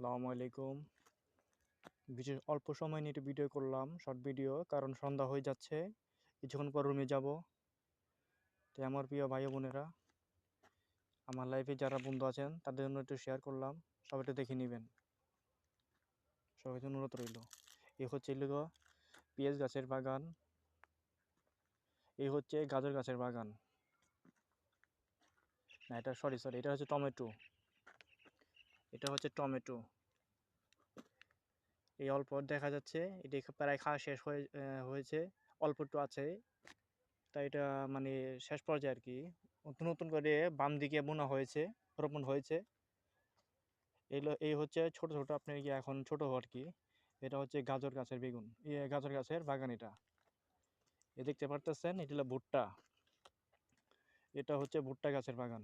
আসসালামু আলাইকুম। বিশেষ অল্প সময় নিয়ে একটু ভিডিও করলাম, শর্ট ভিডিও, কারণ সন্ধ্যা হয়ে যাচ্ছে। কিছুক্ষণ পর রুমে যাব। তো আমার প্রিয় ভাই বোনেরা, আমার লাইফে যারা বন্ধু আছেন তাদের জন্য একটু শেয়ার করলাম, সবাই একটু দেখে নেবেন। সবাইকে অনুরোধ রইল। এই হচ্ছে পেঁয়াজ গাছের বাগান, এই হচ্ছে গাজর গাছের বাগান। না, এটা সরি, এটা হচ্ছে টমেটো। এটা হচ্ছে টমেটো। এই অল্প দেখা যাচ্ছে, এটি প্রায় খাওয়া শেষ হয়েছে, অল্প একটু আছে। তাই এটা মানে শেষ পর্যায়ে আর কি। নতুন নতুন করে বাম দিকে বোনা হয়েছে, রোপণ হয়েছে। এই হচ্ছে ছোট ছোট আপনার কি এখন ছোট আর কি। এটা হচ্ছে গাজর গাছের বেগুন, গাজর গাছের বাগান এটা। দেখতে পারতেছেন, এটা হলো ভুট্টা। এটা হচ্ছে ভুট্টা গাছের বাগান।